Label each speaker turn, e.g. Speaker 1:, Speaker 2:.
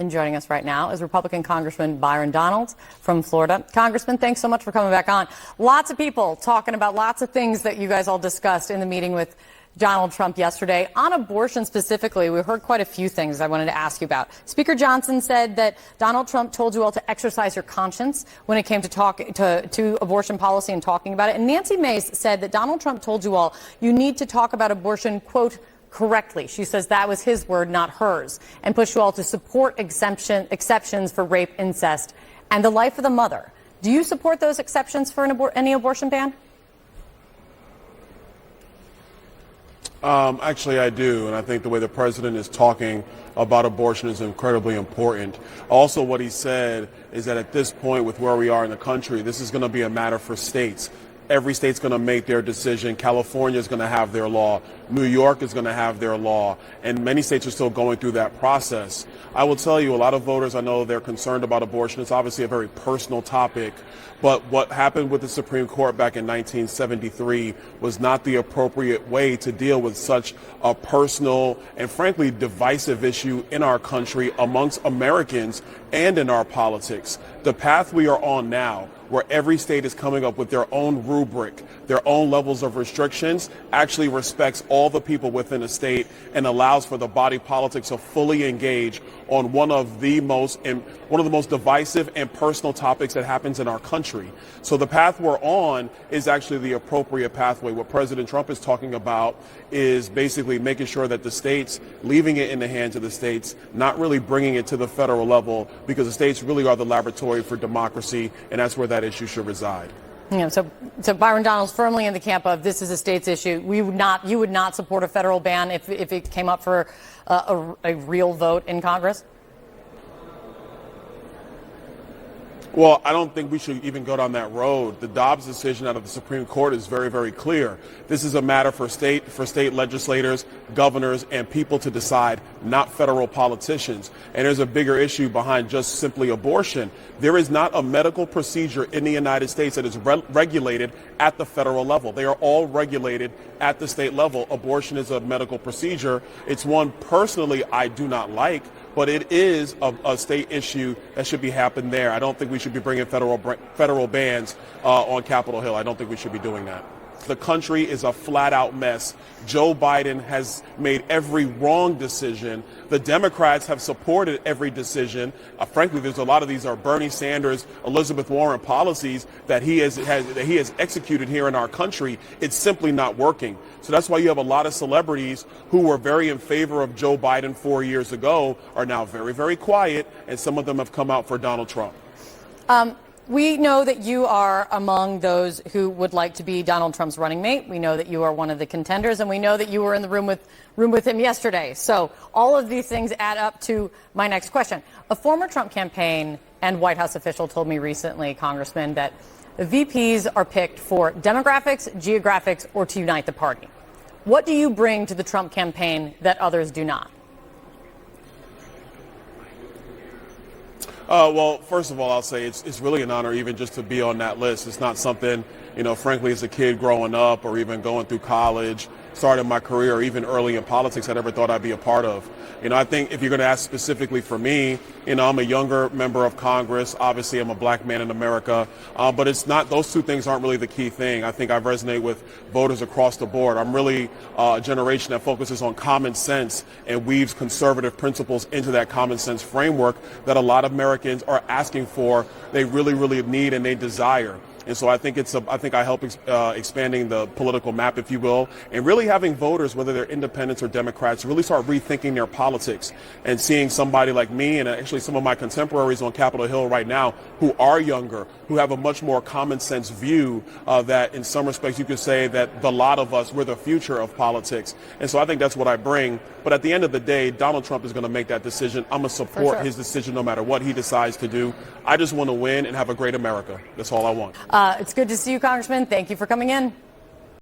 Speaker 1: And joining us right now is Republican Congressman Byron Donalds from Florida. Congressman, thanks so much for coming back on. Lots of people talking about lots of things that you guys all discussed in the meeting with Donald Trump yesterday. On abortion specifically, we heard quite a few things I wanted to ask you about. Speaker Johnson said that Donald Trump told you all to exercise your conscience when it came to abortion policy and talking about it. And Nancy Mace said that Donald Trump told you all you need to talk about abortion, quote, correctly. She says that was his word, not hers, and pushed you all to support exceptions for rape, incest, and the life of the mother. Do you support those exceptions for any abortion ban?
Speaker 2: Actually, I do, and I think the way the president is talking about abortion is incredibly important. Also, what he said is that at this point, with where we are in the country, this is going to be a matter for states. Every state's going to make their decision. California is going to have their law. New York is going to have their law. And many states are still going through that process. I will tell you, a lot of voters, I know they're concerned about abortion. It's obviously a very personal topic. But what happened with the Supreme Court back in 1973 was not the appropriate way to deal with such a personal and frankly divisive issue in our country amongst Americans and in our politics. The path we are on now, where every state is coming up with their own rubric, their own levels of restrictions, actually respects all the people within a state and allows for the body politic to fully engage on one of the most divisive and personal topics that happens in our country. So the path we're on is actually the appropriate pathway. What President Trump is talking about is basically making sure that the states, leaving it in the hands of the states, not really bringing it to the federal level, because the states really are the laboratory for democracy, and that's where that issue should reside.
Speaker 1: Yeah, so Byron Donalds firmly in the camp of this is a state's issue. You would not support a federal ban if it came up for a real vote in Congress?
Speaker 2: Well, I don't think we should even go down that road. The Dobbs decision out of the Supreme Court is very, very clear. This is a matter for state legislators, governors, and people to decide, not federal politicians. And there's a bigger issue behind just simply abortion. There is not a medical procedure in the United States that is regulated at the federal level. They are all regulated at the state level. Abortion is a medical procedure. It's one personally I do not like, but it is a state issue that should be happening there. I don't think we should be bringing federal bans on Capitol Hill. I don't think we should be doing that. The country is a flat-out mess. Joe Biden has made every wrong decision. The Democrats have supported every decision. Frankly, there's a lot of these are Bernie Sanders, Elizabeth Warren policies that he has executed here in our country. It's simply not working. So that's why you have a lot of celebrities who were very in favor of Joe Biden 4 years ago are now very, very quiet, and some of them have come out for Donald Trump.
Speaker 1: We know that you are among those who would like to be Donald Trump's running mate. We know that you are one of the contenders, and we know that you were in the room with him yesterday. So all of these things add up to my next question. A former Trump campaign and White House official told me recently, Congressman, that the VPs are picked for demographics, geographics, or to unite the party. What do you bring to the Trump campaign that others do not?
Speaker 2: Well, first of all, I'll say it's really an honor even just to be on that list. It's not something, frankly, as a kid growing up or even going through college, starting my career, or even early in politics, I never thought I'd be a part of. I think if you're going to ask specifically for me, I'm a younger member of Congress. Obviously, I'm a black man in America, but it's not, those two things aren't really the key thing. I think I resonate with voters across the board. I'm really a generation that focuses on common sense and weaves conservative principles into that common sense framework that a lot of Americans are asking for, they really, really need and they desire. And so I think I help expanding the political map, if you will, and really having voters, whether they're independents or Democrats, really start rethinking their politics and seeing somebody like me and actually some of my contemporaries on Capitol Hill right now who are younger, who have a much more common sense view that in some respects you could say that the lot of us, we're the future of politics. And so I think that's what I bring. But at the end of the day, Donald Trump is going to make that decision. I'm going to support his decision no matter what he decides to do. I just want to win and have a great America. That's all I want.
Speaker 1: It's good to see you, Congressman. Thank you for coming in.